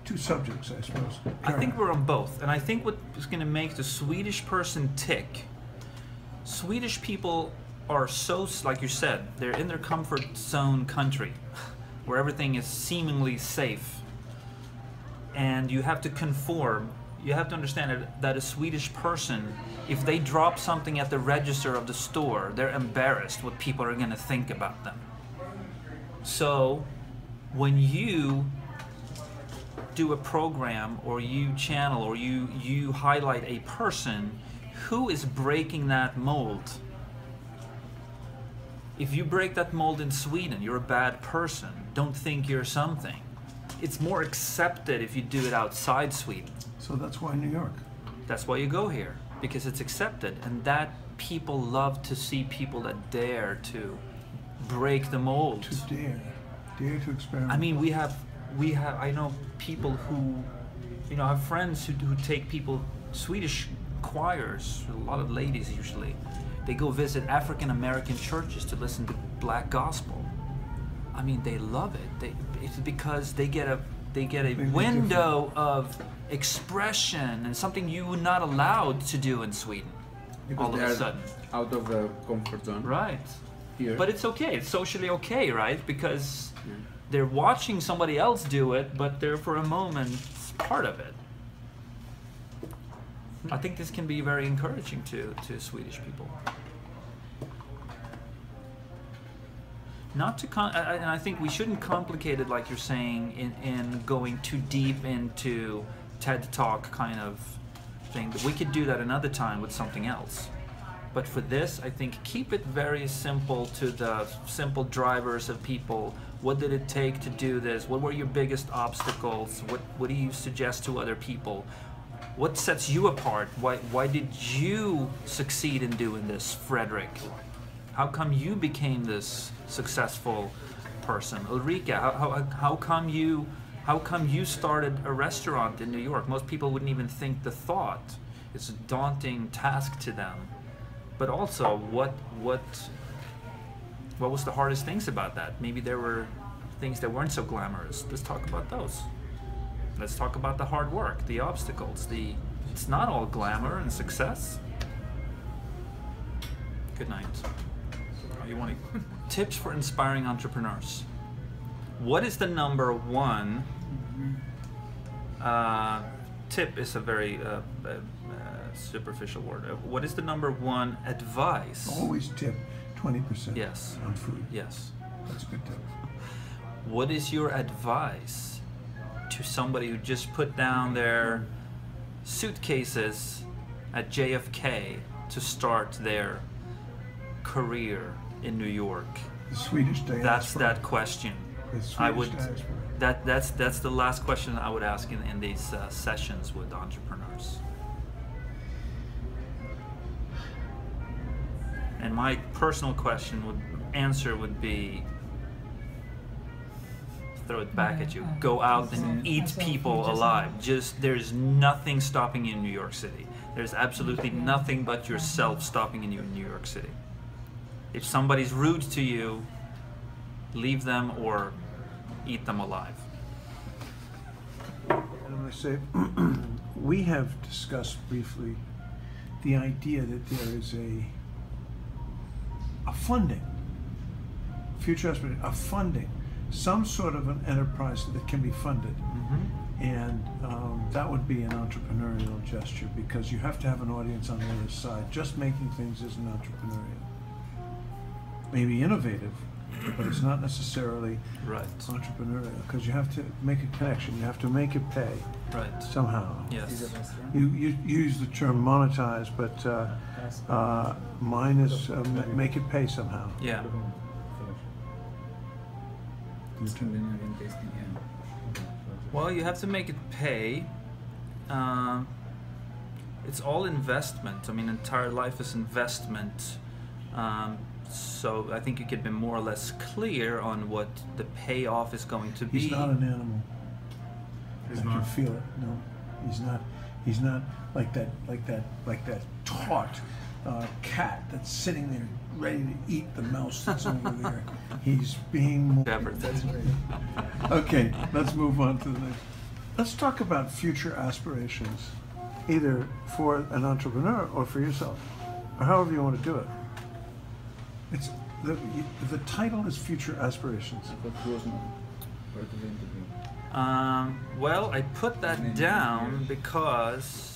two subjects, I suppose. I think we're on both, and I think what is going to make the Swedish person tick. Swedish people are so, like you said, they're in their comfort zone country, where everything is seemingly safe, and you have to conform. You have to understand that a Swedish person, if they drop something at the register of the store, they're embarrassed what people are going to think about them. So when you do a program, or you channel, or you highlight a person who is breaking that mold, if you break that mold in Sweden, you're a bad person. Don't think you're something. It's more accepted if you do it outside Sweden. So that's why New York. That's why you go here, because it's accepted, and that people love to see people that dare to break the mold. To dare to experiment. I mean, we have. I know people who, I have friends who take people, Swedish choirs, a lot of ladies usually. They go visit African American churches to listen to black gospel. I mean, they love it. It's because they get a window of expression and something you were not allowed to do in Sweden. Because all of a sudden, out of the comfort zone. Right. Here. But it's okay. It's socially okay, right? Because they're watching somebody else do it, but they're for a moment part of it. I think this can be very encouraging to Swedish people. Not to and I think we shouldn't complicate it, like you're saying, in going too deep into TED Talk kind of thing. We could do that another time with something else. But for this, I think keep it very simple to the simple drivers of people. What did it take to do this? What were your biggest obstacles? What do you suggest to other people? What sets you apart? Why did you succeed in doing this, Frederick? How come you became this successful person? Ulrika, how come you started a restaurant in New York? Most people wouldn't even think the thought. It's a daunting task to them. But also, what was the hardest things about that? Maybe there were things that weren't so glamorous. Let's talk about those. Let's talk about the hard work, the obstacles. It's not all glamour and success. Good night. You want tips for inspiring entrepreneurs? What is the number one tip? Is a very superficial word. What is the number one advice? Always tip 20% yes. on food. Yes. That's a good tip. What is your advice to somebody who just put down their suitcases at JFK to start their career in New York? The Swedish diaspora. That's that question. The Swedish diaspora. That's the last question I would ask in these sessions with entrepreneurs. And my personal answer would be, throw it back at you. Go out and eat people alive. There's nothing stopping you in New York City. There's absolutely nothing but yourself stopping you in New York City. If somebody's rude to you, leave them or eat them alive. And I say, we have discussed briefly the idea that there is a funding, future aspiration, a funding, some sort of an enterprise that can be funded. Mm-hmm. And that would be an entrepreneurial gesture, because you have to have an audience on the other side. Just making things isn't entrepreneurial. Maybe innovative, but it's not necessarily entrepreneurial, because you have to make a connection. You have to make it pay somehow. Yes. You use the term monetize, but mine is make it pay somehow. Yeah. Well, you have to make it pay. It's all investment. I mean, entire life is investment. So I think you could be more or less clear on what the payoff is going to be. He's not an animal. I can feel it. No, he's not. He's not like that taut cat that's sitting there ready to eat the mouse that's over there. He's being more. That's Okay, let's move on to the next. let's talk about future aspirations, either for an entrepreneur or for yourself, or however you want to do it. It's the title is Future Aspirations. What was not part of the interview? Well, I put that down because